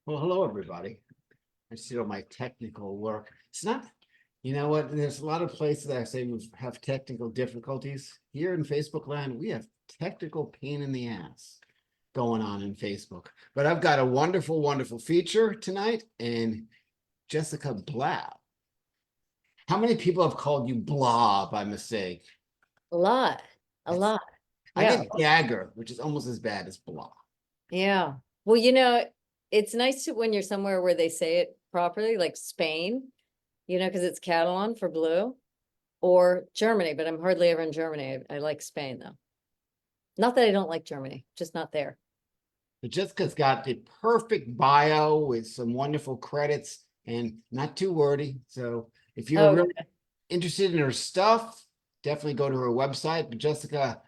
Well, hello, everybody. I see all my technical work. It's not, you know what? There's a lot of places that I say we have technical difficulties. Here in Facebook land, we have technical pain in the ass going on in Facebook. But I've got a wonderful, wonderful feature tonight. And Jessica Blau. How many people have called you Blah by mistake? A lot, a That's- lot. I Yeah, get Gagger, which is almost as bad as Blah. yeah. Well, it's nice to when you're somewhere where they say it properly, like Spain, because it's Catalan for blue, or Germany, but I'm hardly ever in Germany. I like Spain though. Not that I don't like Germany, just not there. But Jessica's got the perfect bio with some wonderful credits and not too wordy. So if you're Oh, really interested in her stuff, definitely go to her website. But Jessica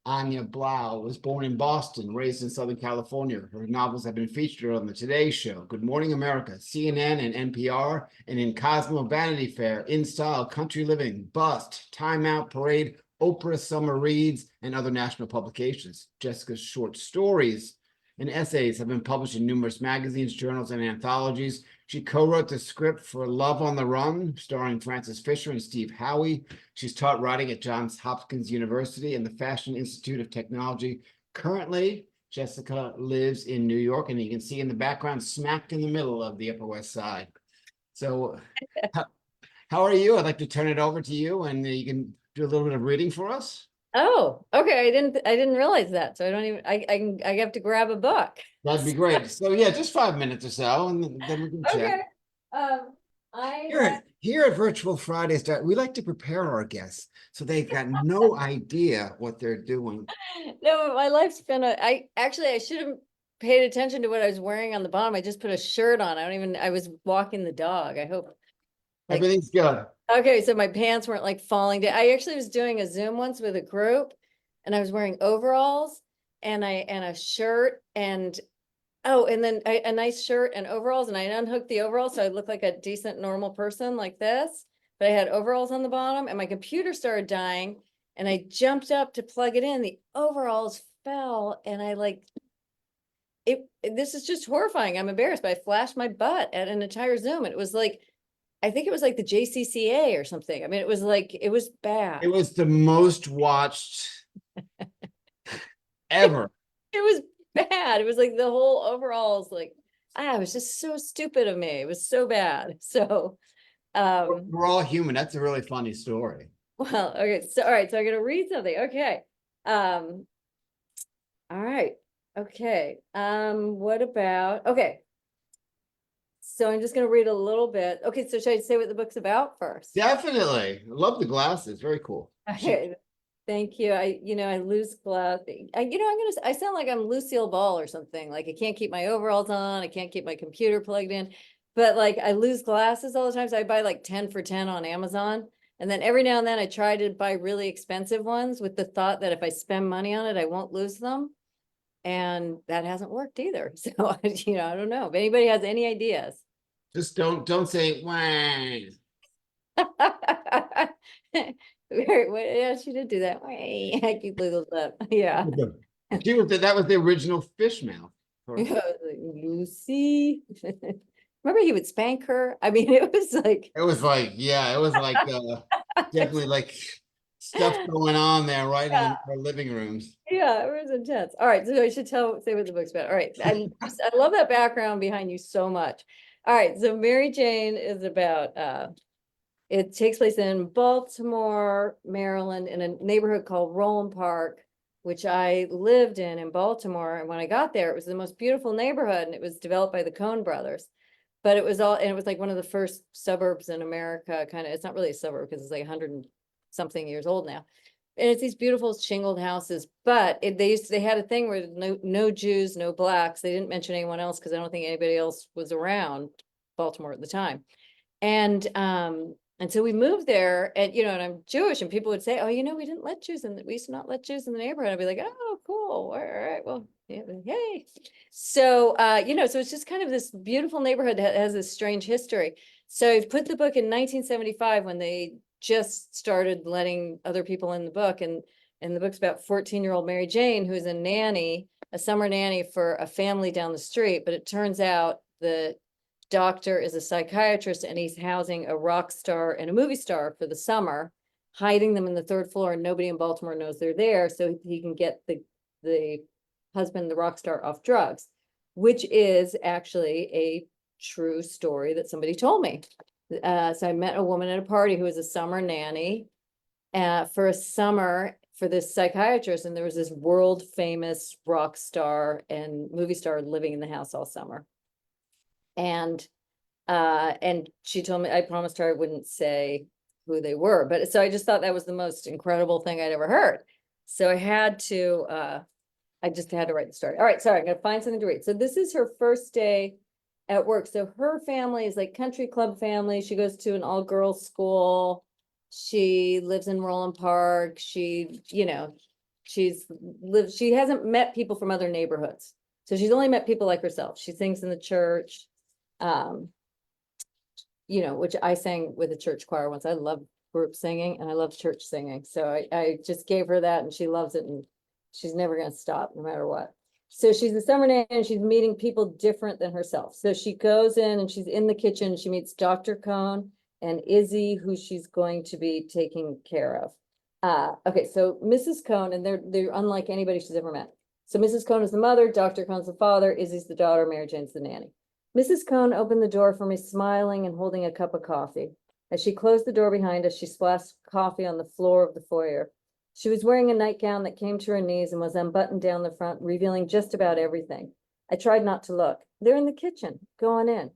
Anya Blau was born in Boston, raised in Southern California. Her novels have been featured on the Today Show, Good Morning America, CNN and NPR, and in Cosmo, Vanity Fair, In Style, Country Living, Bust, Time Out, Parade, Oprah Summer Reads, and other national publications. Jessica's short stories and essays have been published in numerous magazines, journals, and anthologies. She co-wrote the script for Love on the Run, starring Frances Fisher and Steve Howey. She's taught writing at Johns Hopkins University and the Fashion Institute of Technology. Currently, Jessica lives in New York, and you can see in the background, smack in the middle of the Upper West Side. So how are you? I'd like to turn it over to you, and you can do a little bit of reading for us. oh, okay. I didn't realize that. So I don't even, I have to grab a book. That'd be great. So yeah, just 5 minutes or so, and then we can chat. Okay. Um, I Here at Virtual Fridays, we like to prepare our guests so they've got no idea what they're doing. no, my life's been I should have paid attention to what I was wearing on the bottom. I just put a shirt on. I was walking the dog. I hope. Everything's good. Okay, so my pants weren't like falling down. I actually was doing a Zoom once with a group and I was wearing overalls and a shirt and then a nice shirt and overalls, and I unhooked the overalls so I looked like a decent normal person like this, but I had overalls on the bottom and my computer started dying and I jumped up to plug it in. The overalls fell and this is just horrifying. I'm embarrassed, but I flashed my butt at an entire Zoom. And it was like, I think it was like the JCCA or something. I mean, it was bad. It was the most watched ever. It was bad. It was like the whole overalls, like, it was just so stupid of me. It was so bad. So, We're all human. That's a really funny story. well, okay. So, all right. So I'm going to read something. Okay. All right. Okay. What about, okay. So I'm just going to read a little bit. Okay. So should I say what the book's about first? Definitely. I love the glasses. Very cool. Okay. Thank you. I lose glasses. I sound like I'm Lucille Ball or something. Like I can't keep my overalls on. I can't keep my computer plugged in, but like I lose glasses all the time. So I buy like 10 for 10 on Amazon. And then every now and then I try to buy really expensive ones with the thought that if I spend money on it, I won't lose them. And that hasn't worked either. So, I don't know if anybody has any ideas. Just don't say wang. Yeah, she did do that. I keep little up. Yeah. That was the original fish mouth. Lucy. Remember he would spank her? I mean, it was like definitely like stuff going on there right yeah. in our living rooms. Yeah, it was intense. All right, so I should say what the book's about. All right. I love that background behind you so much. All right, so Mary Jane is about it takes place in Baltimore, Maryland, in a neighborhood called Roland Park, which I lived in Baltimore. And when I got there, it was the most beautiful neighborhood, and it was developed by the Coen brothers. But it was like one of the first suburbs in America. It's not really a suburb because it's like 100 and something years old now. And it's these beautiful shingled houses. But they had a thing where no Jews, no blacks. They didn't mention anyone else because I don't think anybody else was around Baltimore at the time. And so we moved there and I'm Jewish and people would say, oh, we didn't let Jews in, we used to not let Jews in the neighborhood. I'd be like, oh, cool. All right. Well, yeah, yay. So, so it's just kind of this beautiful neighborhood that has this strange history. So I've put the book in 1975 when they just started letting other people in the book. And the book's about 14-year-old Mary Jane, who is a nanny a summer nanny for a family down the street, but it turns out the doctor is a psychiatrist and he's housing a rock star and a movie star for the summer, hiding them in the third floor, and nobody in Baltimore knows they're there, so he can get the husband, the rock star, off drugs, which is actually a true story that somebody told me. So I met a woman at a party who was a summer nanny for a summer for this psychiatrist, and there was this world famous rock star and movie star living in the house all summer. And she told me, I promised her I wouldn't say who they were, but so I just thought that was the most incredible thing I'd ever heard. So I just had to write the story. All right, sorry, I'm gonna find something to read. So this is her first day at work. So her family is like country club family. She goes to an all-girls school. She lives in Roland Park. She hasn't met people from other neighborhoods. So she's only met people like herself. She sings in the church, which I sang with a church choir once. I love group singing and I love church singing. So I just gave her that and she loves it, and she's never going to stop no matter what. So she's a summer nanny and she's meeting people different than herself. So she goes in and she's in the kitchen. She meets Dr. Cohn and Izzy, who she's going to be taking care of. Okay, so Mrs. Cohn, and they're unlike anybody she's ever met. So Mrs. Cohn is the mother, Dr. Cohn's the father, Izzy's the daughter, Mary Jane's the nanny. Mrs. Cohn opened the door for me, smiling and holding a cup of coffee. As she closed the door behind us, she splashed coffee on the floor of the foyer. She was wearing a nightgown that came to her knees and was unbuttoned down the front, revealing just about everything. I tried not to look. They're in the kitchen. Go on in.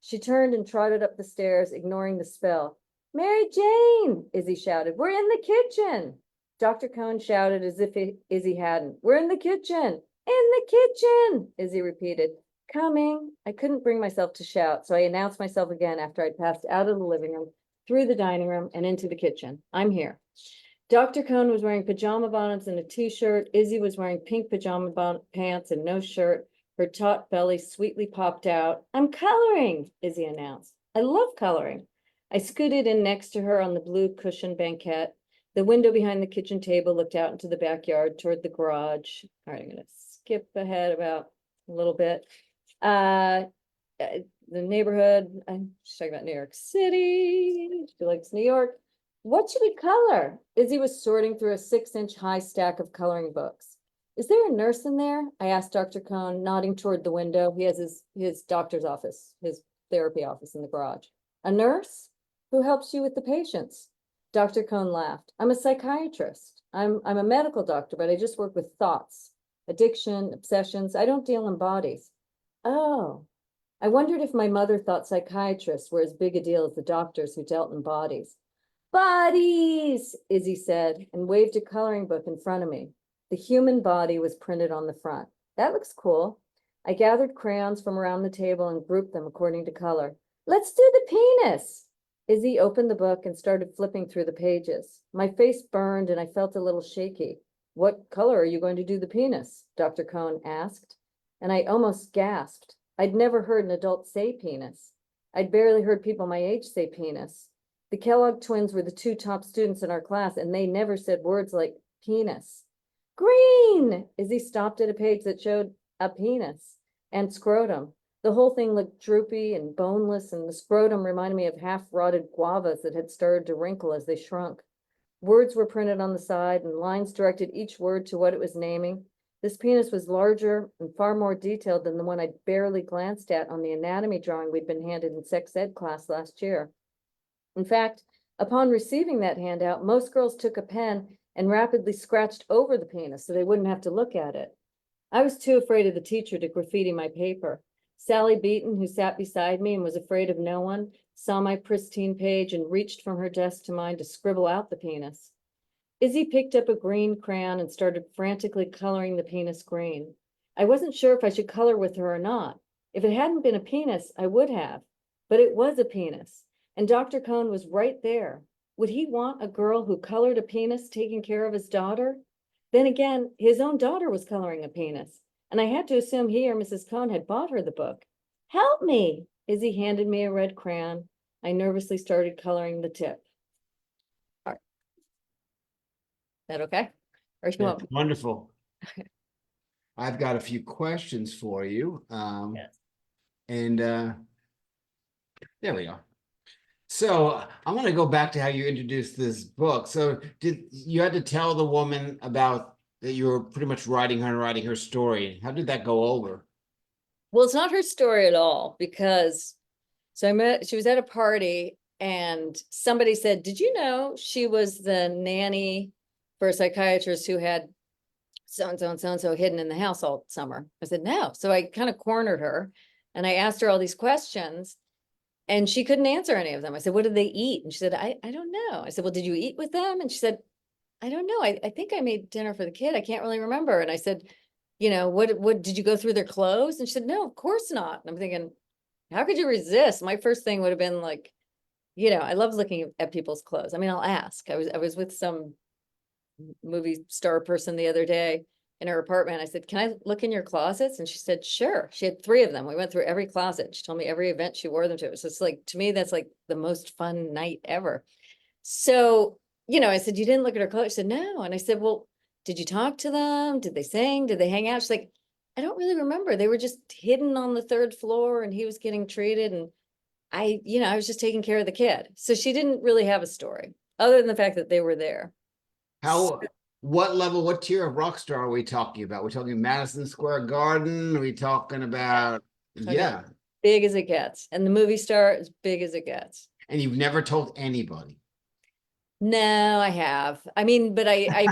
She turned and trotted up the stairs, ignoring the spell. Mary Jane, Izzy shouted. We're in the kitchen. Dr. Cohn shouted as if Izzy hadn't. We're in the kitchen. In the kitchen, Izzy repeated. Coming. I couldn't bring myself to shout, so I announced myself again after I'd passed out of the living room, through the dining room, and into the kitchen. I'm here. Dr. Cohn was wearing pajama bottoms and a t-shirt. Izzy was wearing pink pajama pants and no shirt. Her taut belly sweetly popped out. I'm coloring, Izzy announced. I love coloring. I scooted in next to her on the blue cushion banquette. The window behind the kitchen table looked out into the backyard toward the garage. All right, I'm going to skip ahead about a little bit. The neighborhood, she's talking about New York City. She likes New York. What should we color? Izzy was sorting through a 6-inch high stack of coloring books. Is there a nurse in there? I asked Dr. Cohn, nodding toward the window. He has his doctor's office, his therapy office in the garage. A nurse? Who helps you with the patients? Dr. Cohn laughed. I'm a psychiatrist. I'm a medical doctor, but I just work with thoughts, addiction, obsessions. I don't deal in bodies. Oh, I wondered if my mother thought psychiatrists were as big a deal as the doctors who dealt in bodies. Bodies, Izzy said, and waved a coloring book in front of me. The human body was printed on the front. That looks cool. I gathered crayons from around the table and grouped them according to color. Let's do the penis. Izzy opened the book and started flipping through the pages. My face burned and I felt a little shaky. What color are you going to do the penis? Dr. Cohn asked, and I almost gasped. I'd never heard an adult say penis. I'd barely heard people my age say penis. The Kellogg twins were the 2 top students in our class, and they never said words like penis. Green! Izzy stopped at a page that showed a penis and scrotum. The whole thing looked droopy and boneless, and the scrotum reminded me of half-rotted guavas that had started to wrinkle as they shrunk. Words were printed on the side, and lines directed each word to what it was naming. This penis was larger and far more detailed than the one I'd barely glanced at on the anatomy drawing we'd been handed in sex ed class last year. In fact, upon receiving that handout, most girls took a pen and rapidly scratched over the penis so they wouldn't have to look at it. I was too afraid of the teacher to graffiti my paper. Sally Beaton, who sat beside me and was afraid of no one, saw my pristine page and reached from her desk to mine to scribble out the penis. Izzy picked up a green crayon and started frantically coloring the penis green. I wasn't sure if I should color with her or not. If it hadn't been a penis, I would have. But it was a penis. And Dr. Cohn was right there. Would he want a girl who colored a penis taking care of his daughter? Then again, his own daughter was coloring a penis, and I had to assume he or Mrs. Cohn had bought her the book. Help me! Izzy handed me a red crayon. I nervously started coloring the tip. All right. Is that okay? Or you want? Wonderful. I've got a few questions for you. Yes. And there we go. So I want to go back to how you introduced this book. So did you had to tell the woman about that you were pretty much writing her story? How did that go over? Well, it's not her story at all because she was at a party and somebody said, did you know she was the nanny for a psychiatrist who had so-and-so and so-and-so hidden in the house all summer? I said, no. So I kind of cornered her and I asked her all these questions and she couldn't answer any of them. I said, what did they eat? And she said, I don't know. I said, well, did you eat with them? And she said, I don't know. I think I made dinner for the kid. I can't really remember. And I said, what did you go through their clothes? And she said, no, of course not. And I'm thinking, how could you resist? My first thing would have been like, I love looking at people's clothes. I mean, I'll ask. I was with some movie star person the other day in her apartment. I said, can I look in your closets? And she said, sure. She had 3 of them. We went through every closet. She told me every event she wore them to. So it's like, to me, that's like the most fun night ever. So, I said, you didn't look at her clothes. She said, no. And I said, well, did you talk to them? Did they sing? Did they hang out? She's like, I don't really remember. They were just hidden on the 3rd floor and he was getting treated. And I was just taking care of the kid. So she didn't really have a story other than the fact that they were there. How, what level, what tier of rock star are we talking about? We're talking Madison Square Garden? Are we talking about, yeah. Big as it gets. And the movie star as big as it gets. And you've never told anybody? No, I have. I mean, but I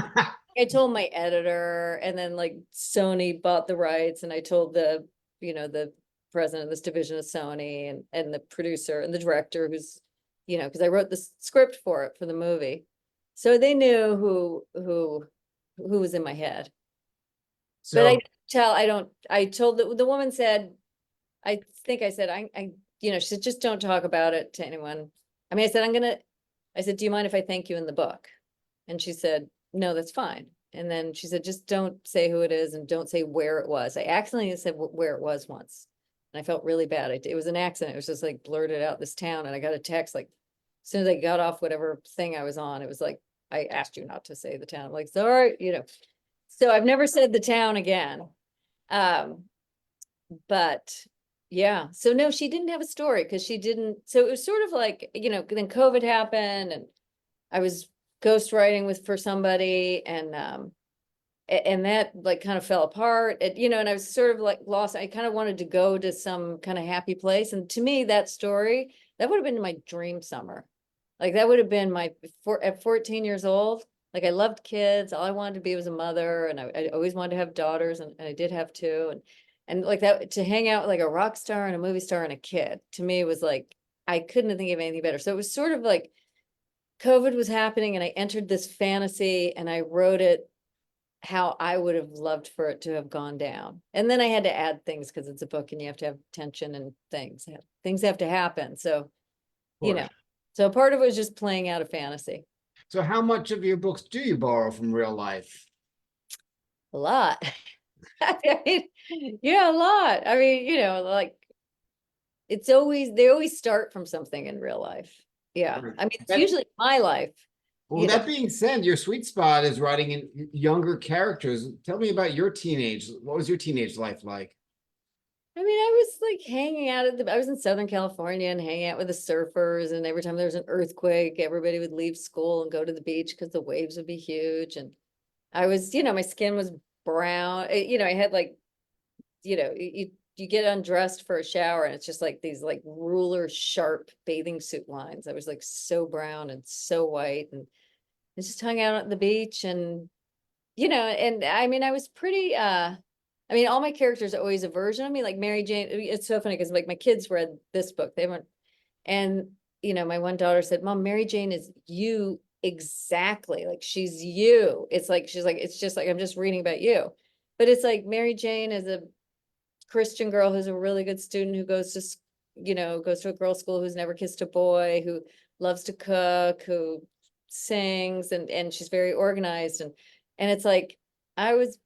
told my editor, and then like Sony bought the rights, and I told the president of this division of Sony and the producer and the director who's, because I wrote the script for it for the movie. So they knew who was in my head. But I told the woman said, I think I said, she said, just don't talk about it to anyone. I mean, I said, do you mind if I thank you in the book? And she said, no, that's fine. And then she said, just don't say who it is and don't say where it was. I accidentally said where it was once. And I felt really bad. It was an accident. It was just like blurted out this town. And I got a text like, as soon as I got off whatever thing I was on, it was like, I asked you not to say the town. I'm like, sorry, So I've never said the town again. But yeah, so no, she didn't have a story because she didn't. So it was sort of like, then COVID happened and I was ghostwriting for somebody and that like kind of fell apart, and I was sort of like lost. I kind of wanted to go to some kind of happy place. And to me, that story, that would have been my dream summer. Like that would have been at 14 years old, like I loved kids. All I wanted to be was a mother. And I always wanted to have daughters and I did have 2. And like that, to hang out with like a rock star and a movie star and a kid, to me was like, I couldn't think of anything better. So it was sort of like COVID was happening and I entered this fantasy and I wrote it how I would have loved for it to have gone down. And then I had to add things because it's a book and you have to have tension and things have to happen. So, so part of it was just playing out a fantasy. So how much of your books do you borrow from real life? A lot. I mean, yeah, a lot. I mean, like they always start from something in real life. Yeah. I mean, it's usually my life. Well, that being said, your sweet spot is writing in younger characters. Tell me about your teenage. What was your teenage life like? I mean, I was like hanging out I was in Southern California and hanging out with the surfers. And every time there was an earthquake, everybody would leave school and go to the beach because the waves would be huge. And I was, my skin was brown. I had like, you get undressed for a shower and it's just like these like ruler sharp bathing suit lines. I was like so brown and so white and I just hung out at the beach and, and I mean, I was pretty, I mean, all my characters are always a version of me, like Mary Jane. It's so funny because like my kids read this book. They went, and my one daughter said, Mom, Mary Jane is you exactly. Like she's you. It's like, she's like, it's just like, I'm just reading about you. But it's like Mary Jane is a Christian girl who's a really good student who goes to a girls' school, who's never kissed a boy, who loves to cook, who sings, and she's very organized. And it's like, I was,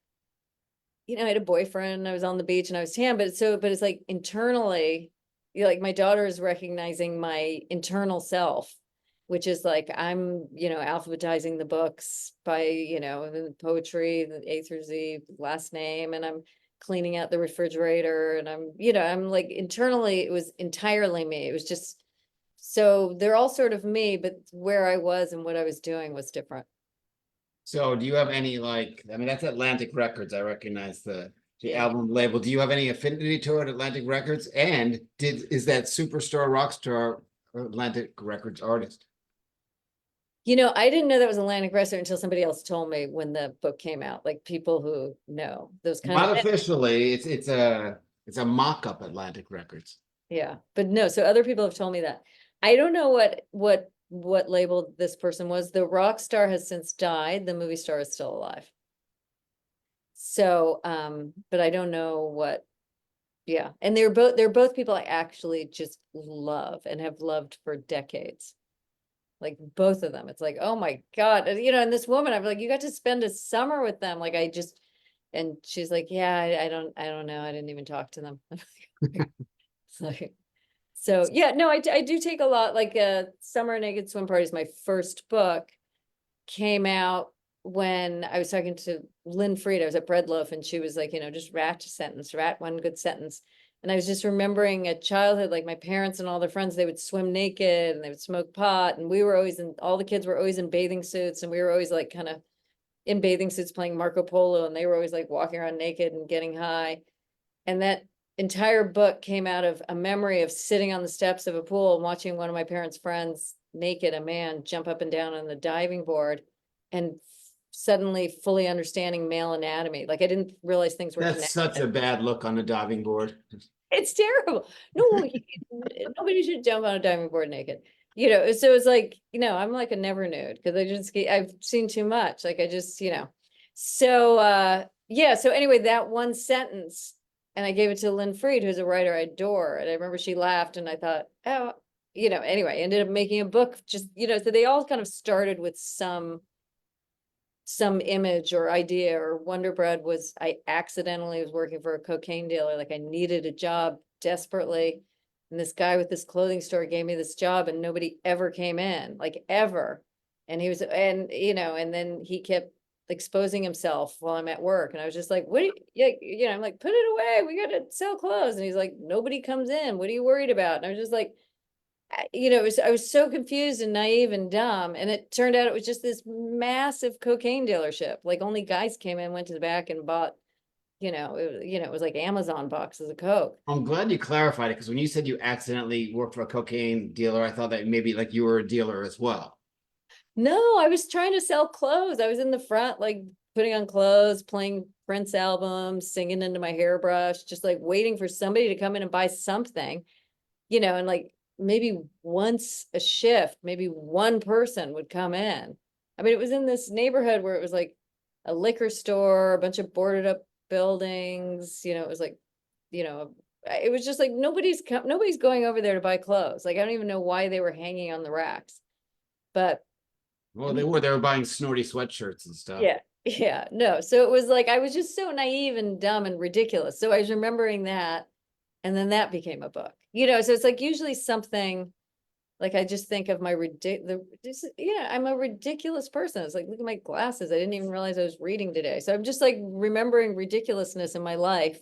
I had a boyfriend, I was on the beach and I was tan, but it's like internally, like my daughter is recognizing my internal self, which is like, I'm, alphabetizing the books by, the poetry, the A through Z, last name, and I'm cleaning out the refrigerator, and I'm like, internally, it was entirely me. It was just, so they're all sort of me, but where I was and what I was doing was different. So do you have any like, I mean, that's Atlantic Records. I recognize the album label. Do you have any affinity toward Atlantic Records? And is that superstar rock star Atlantic Records artist? I didn't know that was Atlantic Records until somebody else told me when the book came out, like people who know those kind Not of. officially, it's a mock-up Atlantic Records. Yeah, but no, so other people have told me that. I don't know what label this person was. The rock star has since died. The movie star is still alive. So, but I don't know what, yeah. And they're both people I actually just love and have loved for decades. Like both of them. It's like, oh my God. And this woman, I'm like, you got to spend a summer with them. Like and she's like, yeah, I don't know. I didn't even talk to them. It's like, so yeah, no, I do take a lot, like Summer Naked Swim Party is my first book, came out when I was talking to Lynn Fried. I was at Bread Loaf and she was like, just rat one good sentence. And I was just remembering a childhood, like my parents and all their friends, they would swim naked and they would smoke pot. And we were always all the kids were always in bathing suits. And we were always like kind of in bathing suits playing Marco Polo. And they were always like walking around naked and getting high. And that entire book came out of a memory of sitting on the steps of a pool and watching one of my parents' friends, naked, a man, jump up and down on the diving board and suddenly fully understanding male anatomy. Like I didn't realize things were That's such a bad look on the diving board. It's terrible. No, nobody should jump on a diving board naked. So it's like, I'm like a never nude because I've seen too much. Like I just, So yeah, so anyway, that one sentence, and I gave it to Lynn Fried, who's a writer I adore. And I remember she laughed and I thought, oh, anyway, I ended up making a book just, so they all kind of started with some image or idea. Or Wonder Bread was, I accidentally was working for a cocaine dealer. Like I needed a job desperately. And this guy with this clothing store gave me this job and nobody ever came in, like ever. And he was, and then he kept exposing himself while I'm at work. And I was just like, what do you, I'm like, put it away. We got to sell clothes. And he's like, nobody comes in. What are you worried about? And I was just like, I was so confused and naive and dumb. And it turned out it was just this massive cocaine dealership. Like only guys came in, went to the back and bought, it was like Amazon boxes of Coke. I'm glad you clarified it because when you said you accidentally worked for a cocaine dealer, I thought that maybe like you were a dealer as well. No, I was trying to sell clothes. I was in the front, like putting on clothes, playing Prince albums, singing into my hairbrush, just like waiting for somebody to come in and buy something, and like maybe once a shift, maybe one person would come in. I mean, it was in this neighborhood where it was like a liquor store, a bunch of boarded up buildings, it was like, it was just like nobody's going over there to buy clothes. Like I don't even know why they were hanging on the racks. But well, they were buying snorty sweatshirts and stuff. yeah, no. So it was like I was just so naive and dumb and ridiculous. So I was remembering that, and then that became a book. So it's like usually something like I just think of my I'm a ridiculous person. It's like, look at my glasses. I didn't even realize I was reading today. So I'm just like remembering ridiculousness in my life,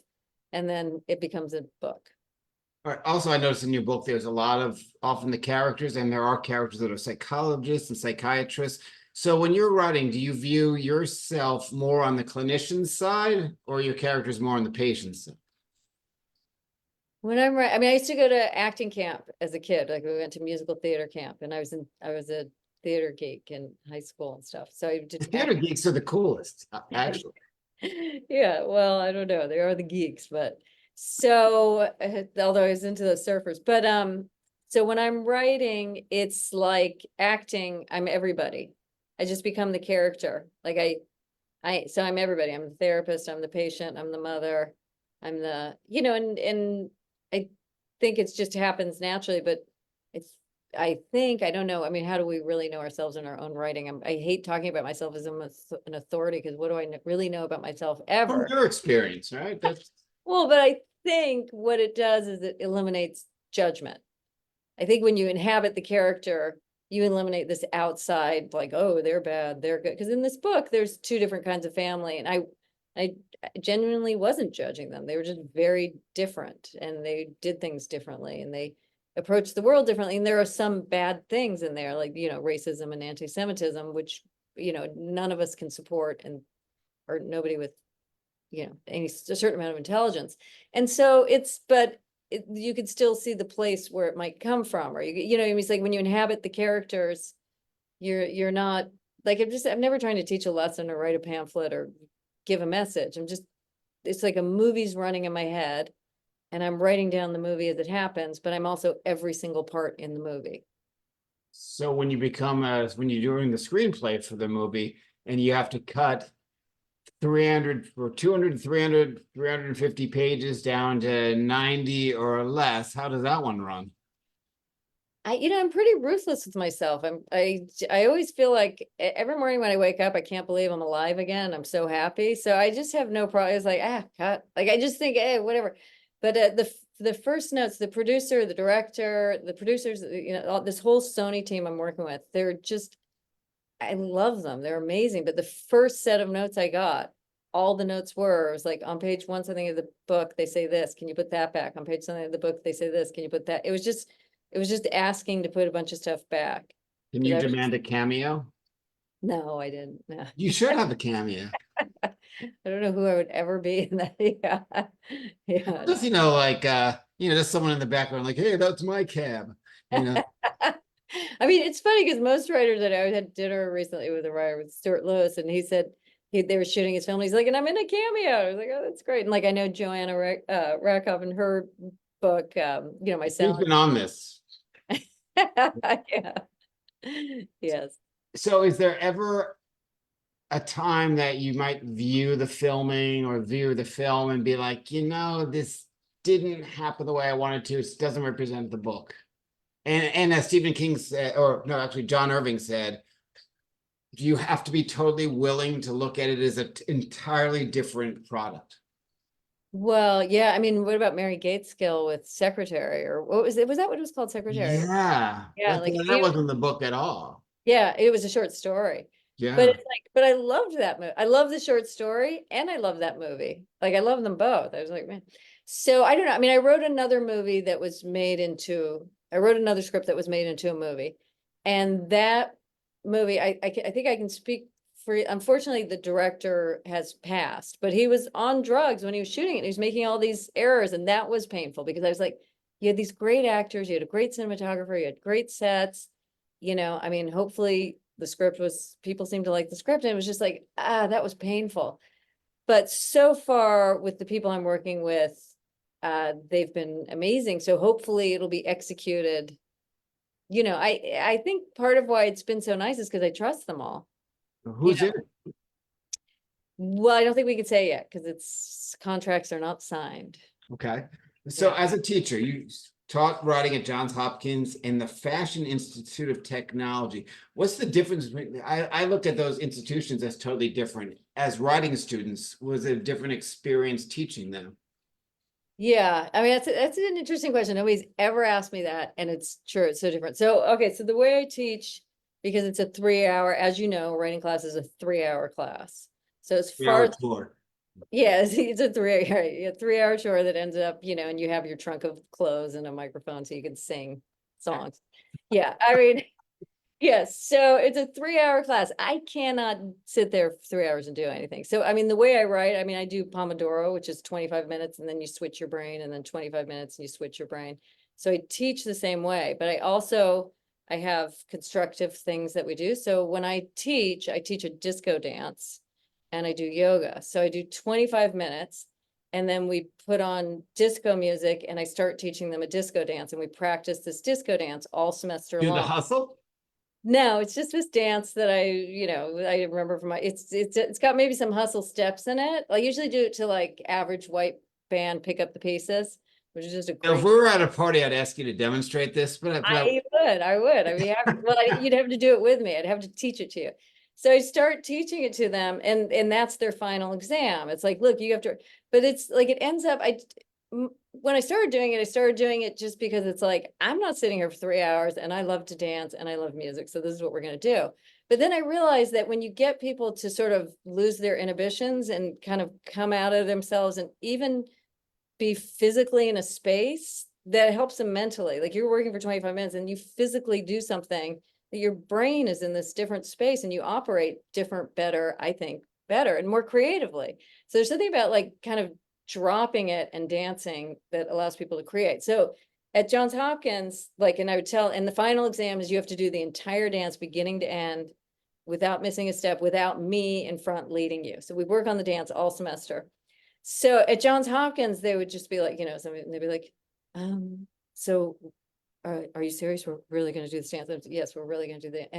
and then it becomes a book. All right. Also, I noticed in your book, there's a lot of often the characters, and there are characters that are psychologists and psychiatrists. So when you're writing, do you view yourself more on the clinician side or your characters more on the patient side? When I'm right, I mean, I used to go to acting camp as a kid. Like we went to musical theater camp, and I was a theater geek in high school and stuff. So I did Theater geeks are the coolest, actually. Yeah, well, I don't know. They are the geeks, but so although I was into the surfers, but so when I'm writing, it's like acting. I'm everybody. I just become the character. Like so I'm everybody. I'm the therapist. I'm the patient. I'm the mother. I'm the, and I think it's just happens naturally, but I don't know. I mean, how do we really know ourselves in our own writing? I hate talking about myself as an authority because what do I really know about myself ever? From your experience, right? Well, but I think what it does is it eliminates judgment. I think when you inhabit the character, you eliminate this outside, like, oh, they're bad, they're good. Because in this book, there's two different kinds of family, and I genuinely wasn't judging them. They were just very different, and they did things differently, and they approached the world differently. And there are some bad things in there, like, racism and anti-Semitism, which, none of us can support, and or nobody with, a certain amount of intelligence. And so you could still see the place where it might come from, or it's like when you inhabit the characters, you're not like, I'm never trying to teach a lesson or write a pamphlet or give a message. It's like a movie's running in my head, and I'm writing down the movie as it happens, but I'm also every single part in the movie. So when you're doing the screenplay for the movie and you have to cut 300 or 200, 300, 350 pages down to 90 or less, how does that one run? I'm pretty ruthless with myself. I always feel like every morning when I wake up, I can't believe I'm alive again. I'm so happy. So I just have no problem. It's like, cut. Like, I just think, hey, whatever. But the first notes, the producer, the director, the producers, this whole Sony team I'm working with, I love them. They're amazing. But the first set of notes I got, all the notes it was like, on page one something of the book, they say this, can you put that back? On page something of the book, they say this, can you put that? It was just asking to put a bunch of stuff back. Can you demand a cameo? No, I didn't. No. You should have a cameo. I don't know who I would ever be in that. Yeah. Yeah. Just, just someone in the background, like, hey, that's my cab. I mean, it's funny because most writers that I had dinner recently with a writer with Stuart Lewis, and he said they were shooting his film. He's like, and I'm in a cameo. I was like, oh, that's great. And like, I know Joanna Rakoff in her book, my She's been on this. Yeah. Yes. So is there ever a time that you might view the filming or view the film and be like, this didn't happen the way I wanted to. It doesn't represent the book. And as Stephen King said, or no, actually John Irving said, you have to be totally willing to look at it as an entirely different product. Well, yeah. I mean, what about Mary Gateskill with Secretary, or what was it? Was that what it was called, Secretary? Yeah. Yeah. That wasn't the book at all. Yeah, it was a short story. Yeah. But it's like, but I loved that movie. I love the short story and I love that movie. Like, I love them both. I was like, man. So I don't know. I mean, I wrote another script that was made into a movie. And that movie, I think I can speak for, unfortunately, the director has passed, but he was on drugs when he was shooting it. He was making all these errors, and that was painful because I was like, you had these great actors, you had a great cinematographer, you had great sets. I mean, hopefully people seemed to like the script, and it was just like, that was painful. But so far with the people I'm working with, they've been amazing. So hopefully it'll be executed. I think part of why it's been so nice is because I trust them all. Who's in it? Well, I don't think we can say yet because contracts are not signed. Okay. So as a teacher, you taught writing at Johns Hopkins and the Fashion Institute of Technology. What's the difference between, I looked at those institutions as totally different. As writing students, was it a different experience teaching them? Yeah, I mean, that's an interesting question. Nobody's ever asked me that, and it's true, it's so different. So, okay, so the way I teach, because it's a 3-hour, as you know, writing class is a 3-hour class. So as far as, yeah, it's a 3-hour chore that ends up, and you have your trunk of clothes and a microphone so you can sing songs. Yeah, I mean, yes. So it's a 3-hour class. I cannot sit there for 3 hours and do anything. So, I mean, the way I write, I mean, I do Pomodoro, which is 25 minutes, and then you switch your brain, and then 25 minutes and you switch your brain. So I teach the same way, but I have constructive things that we do. So when I teach a disco dance and I do yoga. So I do 25 minutes and then we put on disco music and I start teaching them a disco dance, and we practice this disco dance all semester long. Do the hustle? No, it's just this dance that I remember from it's got maybe some hustle steps in it. I usually do it to like average white band pick up the pieces, which is just a great. If we were at a party, I'd ask you to demonstrate this, but I would. I mean, you'd have to do it with me. I'd have to teach it to you. So I start teaching it to them, and that's their final exam. It's like, look, you have to, but it's like, it ends up, when I started doing it just because it's like, I'm not sitting here for 3 hours and I love to dance and I love music. So this is what we're going to do. But then I realized that when you get people to sort of lose their inhibitions and kind of come out of themselves and even be physically in a space, that helps them mentally. Like, you're working for 25 minutes and you physically do something, that your brain is in this different space and you operate different, better, I think, better and more creatively. So there's something about like kind of dropping it and dancing that allows people to create. So at Johns Hopkins, like, and I would tell, and the final exam is you have to do the entire dance beginning to end without missing a step, without me in front leading you. So we work on the dance all semester. So at Johns Hopkins, they would just be like, you know, somebody, they'd be like, so are you serious? We're really going to do this dance? Yes, we're really going to do that.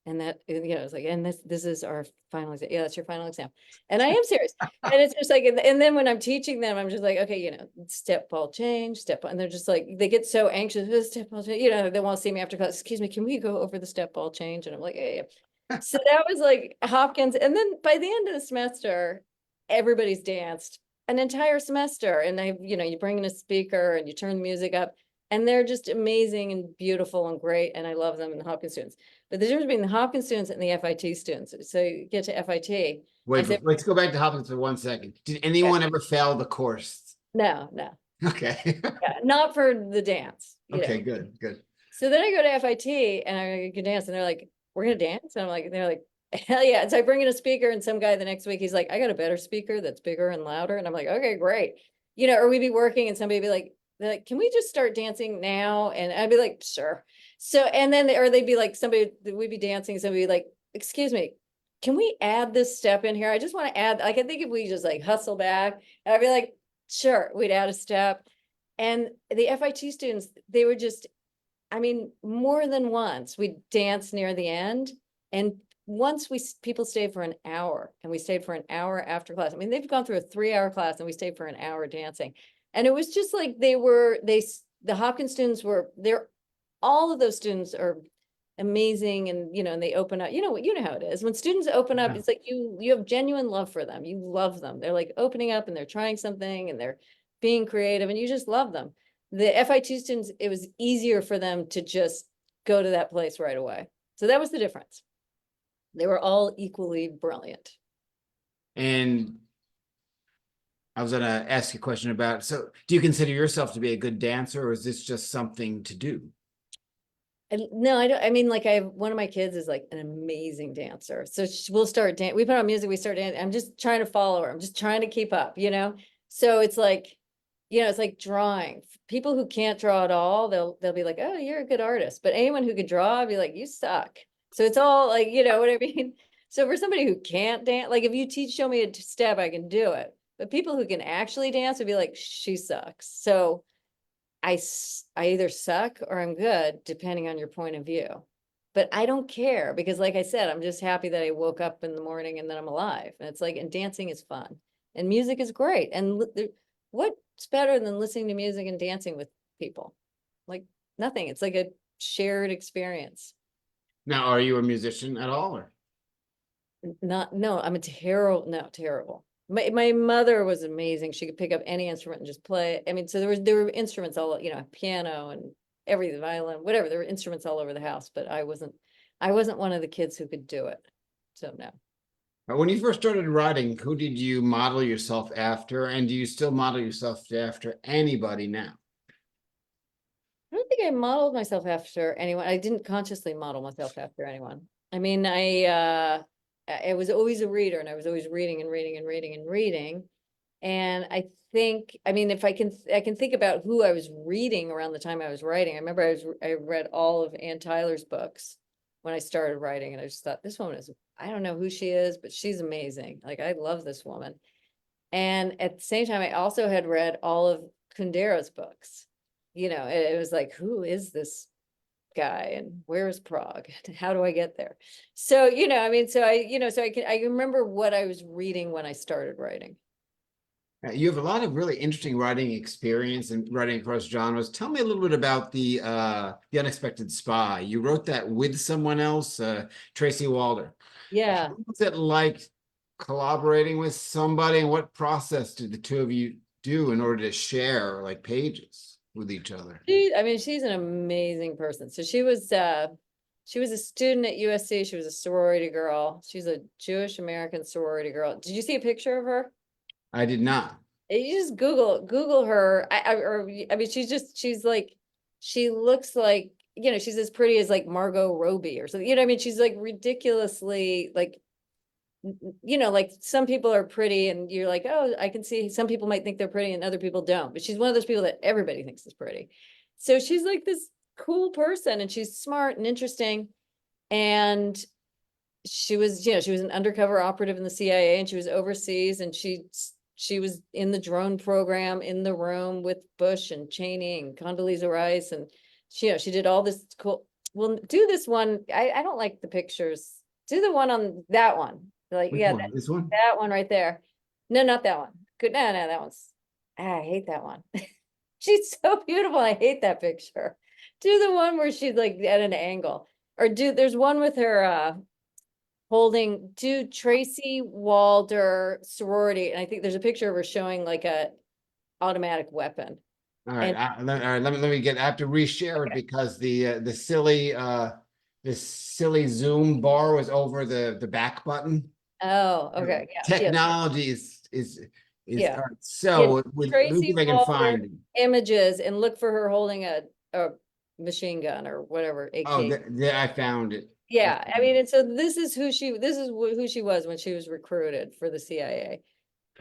And that, you know, it's like, and this is our final exam. Yeah, that's your final exam. And I am serious. And it's just like, and then when I'm teaching them, I'm just like, okay, you know, step, ball change, step, and they're just like, they get so anxious, step, ball change, you know, they want to see me after class. Excuse me, can we go over the step, ball change? And I'm like, yeah, yeah. So that was like Hopkins. And then by the end of the semester, everybody's danced an entire semester. And you know, you bring in a speaker and you turn the music up. And they're just amazing and beautiful and great. And I love them, and the Hopkins students. But the difference between the Hopkins students and the FIT students. So you get to FIT. Wait, let's go back to Hopkins for 1 second. Did anyone ever fail the course? No. Okay. Yeah, not for the dance. Okay, good. So then I go to FIT and I can dance, and they're like, we're gonna dance. And I'm like, they're like, hell yeah. And so I bring in a speaker, and some guy the next week, he's like, I got a better speaker that's bigger and louder. And I'm like, okay, great. You know, or we'd be working and somebody would be like, they're like, can we just start dancing now? And I'd be like, sure. So, and then, or they'd be like, we'd be dancing, somebody would be like, excuse me, can we add this step in here? I just want to add, like, I think if we just like hustle back, and I'd be like, sure, we'd add a step. And the FIT students, they were just, I mean, more than once, we danced near the end. And once people stayed for an hour, and we stayed for an hour after class. I mean, they've gone through a 3-hour class and we stayed for an hour dancing. And it was just like the Hopkins students all of those students are amazing. And, you know, and they open up, you know how it is. When students open up, it's like you have genuine love for them. You love them. They're like opening up and they're trying something and they're being creative and you just love them. The FIT students, it was easier for them to just go to that place right away. So that was the difference. They were all equally brilliant. And I was gonna ask you a question about, so do you consider yourself to be a good dancer, or is this just something to do? No, I don't. I mean, like, I have one of my kids is like an amazing dancer. So we'll start dancing. We put on music, we start dancing. I'm just trying to follow her. I'm just trying to keep up, you know? So it's like, you know, it's like drawing. People who can't draw at all, they'll be like, oh, you're a good artist. But anyone who could draw, I'd be like, you suck. So it's all like, you know what I mean? So for somebody who can't dance, like if you show me a step, I can do it. But people who can actually dance would be like, she sucks. So I either suck or I'm good, depending on your point of view. But I don't care because, like I said, I'm just happy that I woke up in the morning and that I'm alive. And it's like, and dancing is fun and music is great. And what's better than listening to music and dancing with people? Like nothing. It's like a shared experience. Now, are you a musician at all, or? No, I'm terrible. My mother was amazing. She could pick up any instrument and just play. I mean, so there were instruments all, you know, piano and everything, violin, whatever. There were instruments all over the house, but I wasn't one of the kids who could do it. So no. When you first started writing, who did you model yourself after? And do you still model yourself after anybody now? I don't think I modeled myself after anyone. I didn't consciously model myself after anyone. I mean, I was always a reader and I was always reading and reading and reading and reading. And I think, I mean, if I can think about who I was reading around the time I was writing. I remember I read all of Ann Tyler's books when I started writing, and I just thought, this woman is, I don't know who she is, but she's amazing. Like, I love this woman. And at the same time, I also had read all of Kundera's books. You know, it was like, who is this guy and where is Prague? How do I get there? So, you know, I mean, so I remember what I was reading when I started writing. You have a lot of really interesting writing experience and writing across genres. Tell me a little bit about the Unexpected Spy. You wrote that with someone else, Tracy Walder. Yeah. What was it like collaborating with somebody, and what process did the two of you do in order to share like pages with each other? I mean, she's an amazing person. So she was a student at USC. She was a sorority girl. She's a Jewish American sorority girl. Did you see a picture of her? I did not. You just Google her. I mean, she's like, she looks like, you know, she's as pretty as like Margot Robbie or something. You know what I mean? She's like ridiculously like, you know, like some people are pretty and you're like, oh, I can see some people might think they're pretty and other people don't. But she's one of those people that everybody thinks is pretty. So she's like this cool person and she's smart and interesting. And she was, you know, she was an undercover operative in the CIA and she was overseas and she was in the drone program in the room with Bush and Cheney and Condoleezza Rice. And she, you know, she did all this cool, well, do this one. I don't like the pictures. Do the one on that one. Like, Which yeah, one? This one? that one right there. No, not that one. Good. No, that one's, I hate that one. She's so beautiful. I hate that picture. Do the one where she's like at an angle. Or there's one with her do Tracy Walder sorority. And I think there's a picture of her showing like a automatic weapon. All right, And all right. I have to reshare it because the silly Zoom bar was over the back button. oh, okay. Yeah. Technology is Yeah. all right, Yeah. so let me see Tracy if I can Walder find it. images and look for her holding a machine gun or whatever, Oh, AK. I found it. Yeah, I mean, and so this is who she was when she was recruited for the CIA.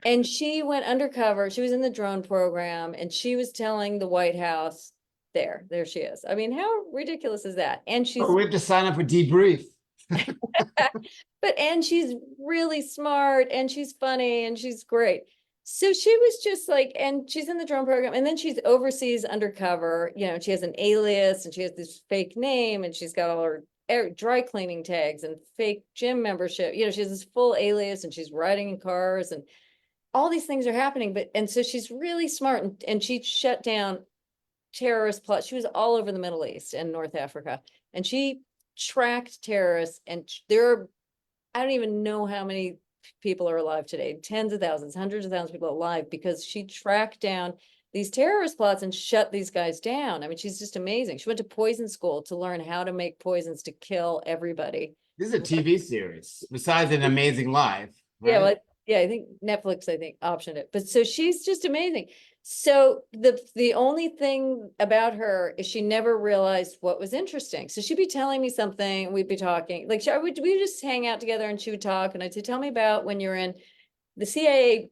And she went undercover. She was in the drone program and she was telling the White House, there she is. I mean, how ridiculous is that? And Oh, she's, we have to sign up for debrief. and she's really smart and she's funny and she's great. So she was just like, and she's in the drone program and then she's overseas undercover, you know, she has an alias and she has this fake name and she's got all her dry cleaning tags and fake gym membership. You know, she has this full alias and she's riding in cars and all these things are happening. But, and so she's really smart and she shut down terrorist plots. She was all over the Middle East and North Africa and she tracked terrorists and I don't even know how many people are alive today, tens of thousands, hundreds of thousands of people alive because she tracked down these terrorist plots and shut these guys down. I mean, she's just amazing. She went to poison school to learn how to make poisons to kill everybody. This is a TV series besides An Amazing Life, Yeah, well, right? yeah, I think Netflix, optioned it. But so she's just amazing. So the only thing about her is she never realized what was interesting. So she'd be telling me something, we'd be talking, like we would just hang out together and she would talk and I'd say, tell me about when you're in the CIA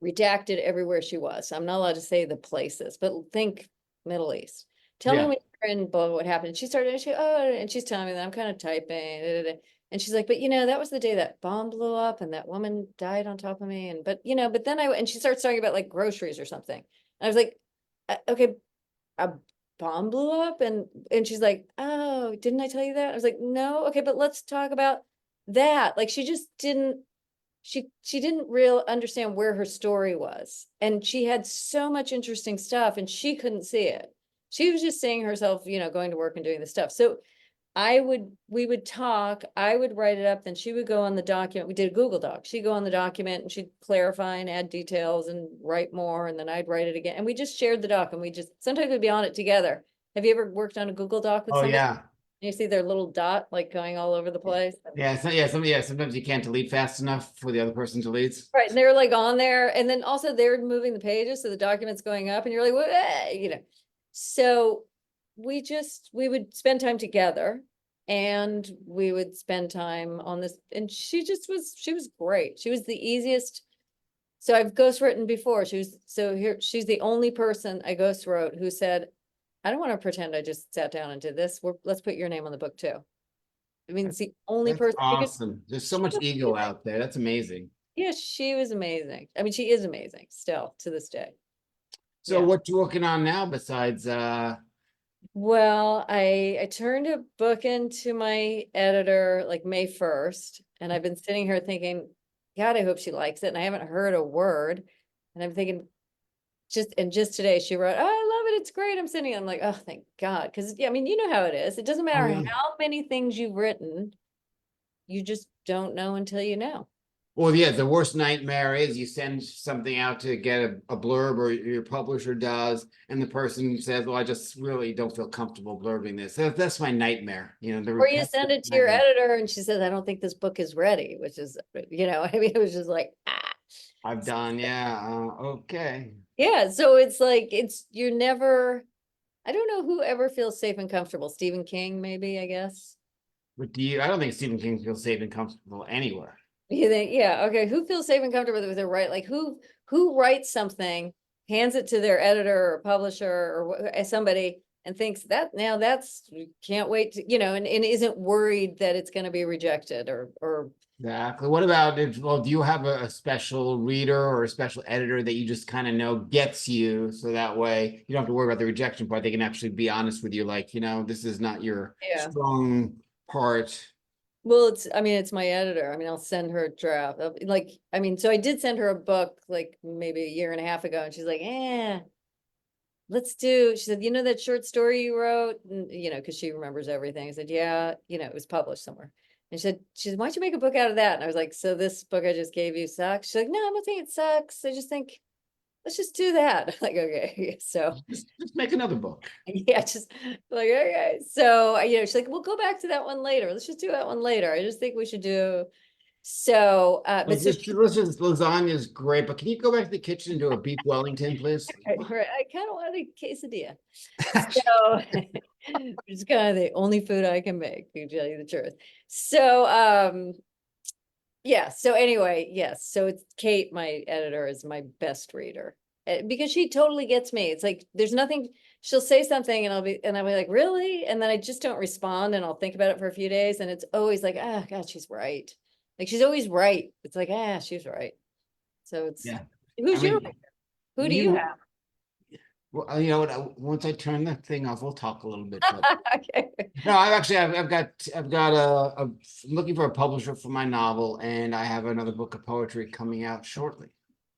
redacted everywhere she was. I'm not allowed to say the places, but think Middle East. Tell me Yeah. when you're in blah, what happened. She started, and she's telling me that I'm kind of typing. Da, da, da. And she's like, but you know, that was the day that bomb blew up and that woman died on top of me. And, but you know, but then and she starts talking about like groceries or something. And I was like, okay, a bomb blew up. And she's like, oh, didn't I tell you that? I was like, no. Okay, but let's talk about that. Like she just didn't, she didn't real understand where her story was. And she had so much interesting stuff and she couldn't see it. She was just seeing herself, you know, going to work and doing the stuff. So we would talk, I would write it up, then she would go on the document. We did a Google Doc. She'd go on the document and she'd clarify and add details and write more. And then I'd write it again. And we just shared the doc and sometimes we'd be on it together. Have you ever worked on a Google Doc with Oh somebody? yeah. You see their little dot like going all over the place? Sometimes you can't delete fast enough for the other person deletes. Right, and they're like on there, and then also they're moving the pages, so the document's going up, and you're like, what, you know. So we would spend time together, and we would spend time on this, and she was great. She was the easiest. So I've ghostwritten before. She's the only person I ghostwrote who said, I don't want to pretend I just sat down and did this. Let's put your name on the book too. I mean, it's the only That's person because awesome. There's so much ego out there. That's amazing. yeah, she was amazing. I mean, she is amazing still to this day. So Yeah. what you working on now besides Well, I turned a book into my editor like May 1st, and I've been sitting here thinking, God, I hope she likes it. And I haven't heard a word. And I'm thinking, just today she wrote, oh, I love it. It's great. I'm sitting. I'm like, oh, thank God. Because yeah, I mean, you know how it is. It doesn't matter yeah. how many things you've written, you just don't know until you know. Well, yeah, the worst nightmare is you send something out to get a blurb, or your publisher does, and the person says, well, I just really don't feel comfortable blurbing this. That's my nightmare, you know, the Or you repetitive send it to your nightmare. editor and she says, I don't think this book is ready, which is, I mean, it was just like, ah. I've done, yeah, okay. Yeah, so it's like, you're never, I don't know who ever feels safe and comfortable. Stephen King, maybe, I guess. But I don't think Stephen King feels safe and comfortable anywhere. You think, yeah, okay, who feels safe and comfortable with their right? Like who writes something, hands it to their editor or publisher or somebody and thinks that now that's, can't wait to, and isn't worried that it's gonna be rejected or Exactly. What about well, do you have a special reader or a special editor that you just kind of know gets you, so that way you don't have to worry about the rejection part? They can actually be honest with you, like, this is not your yeah. strong part. Well, I mean, it's my editor. I mean, I'll send her a draft. Like, I mean, so I did send her a book like maybe a year and a half ago, and she's like, she said, that short story you wrote, and, because she remembers everything. I said, yeah, it was published somewhere. And she said, why don't you make a book out of that? And I was like, so this book I just gave you sucks? She's like, no, I don't think it sucks. I just think, let's just do that. Like, okay, so. Just make another book. Yeah, just like, okay. So, she's like, we'll go back to that one later. Let's just do that one later. I just think we should do. So, but so This delicious lasagna is great, but can you go back to the kitchen and do a beef Wellington, please? I kind of want a quesadilla. So it's kind of the only food I can make, to tell you the truth. So, yeah. So anyway, yes. So it's Kate, my editor, is my best reader because she totally gets me. It's like there's nothing. She'll say something and I'll be like, really? And then I just don't respond and I'll think about it for a few days. And it's always like, ah, God, she's right. Like she's always right. It's like, she's right. So it's Yeah. who's I mean, who do you have? Well, you know what? Once I turn that thing off, we'll talk a little bit. But Okay. no, I'm looking for a publisher for my novel, and I have another book of poetry coming out shortly.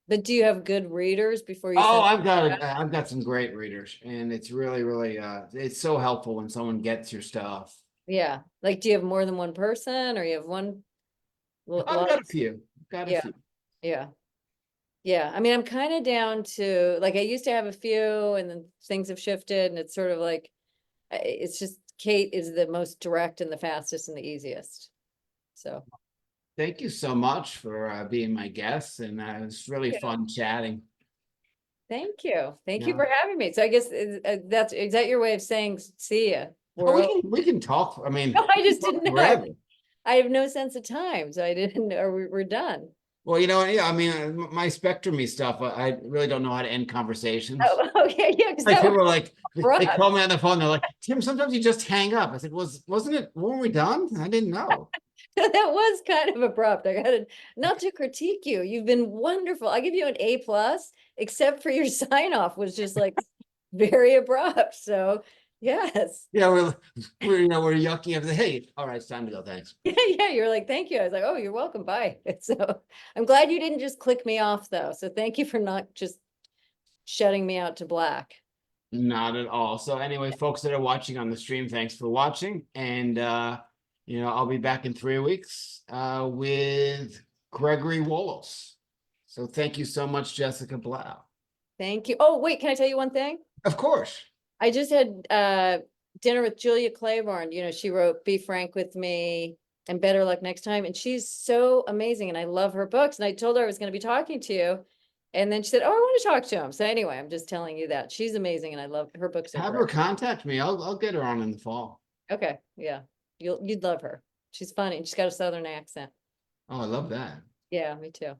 But do you have good readers before you Oh, send? I've got some great readers, and it's really, really, it's so helpful when someone gets your stuff. Yeah. Like, do you have more than one person or you have one? I've got a few. Yeah. Yeah. Yeah. I mean, I'm kind of down to like, I used to have a few and then things have shifted and it's sort of like, it's just Kate is the most direct and the fastest and the easiest. So. Thank you so much for being my guest, and it was really fun chatting. Thank you. Thank you Yeah. for having me. So I guess is that your way of saying see ya? Oh, we can talk. I mean, No, I just didn't know. forever. I have no sense of time, so I didn't know we're done. Well, yeah, I mean, my spectrumy stuff, I really don't know how to end conversations. Oh, okay, yeah, because Like that people was are like, they abrupt. call me on the phone. They're like, Tim, sometimes you just hang up. I said, weren't we done? I didn't know. That was kind of abrupt. I gotta not to critique you. You've been wonderful. I give you an A+, except for your sign off was just like very abrupt. So yes. Yeah, we're yucking up. Hey, all right, it's time to go. Thanks. Yeah, you're like, thank you. I was like, oh, you're welcome. Bye. So I'm glad you didn't just click me off though. So thank you for not just shutting me out to black. Not at all. So anyway, folks that are watching on the stream, thanks for watching. And I'll be back in 3 weeks with Gregory Wollos. So thank you so much, Jessica Blau. Thank you. Oh, wait, can I tell you one thing? Of course. I just had dinner with Julia Claiborne. She wrote Be Frank with Me and Better Luck Next Time. And she's so amazing. And I love her books. And I told her I was going to be talking to you. And then she said, oh, I want to talk to him. So anyway, I'm just telling you that she's amazing. And I love her books. Have her contact me. I'll get her on in the fall. Okay. Yeah. You'd love her. She's funny. She's got a Southern accent. Oh, I love that. Yeah, me too.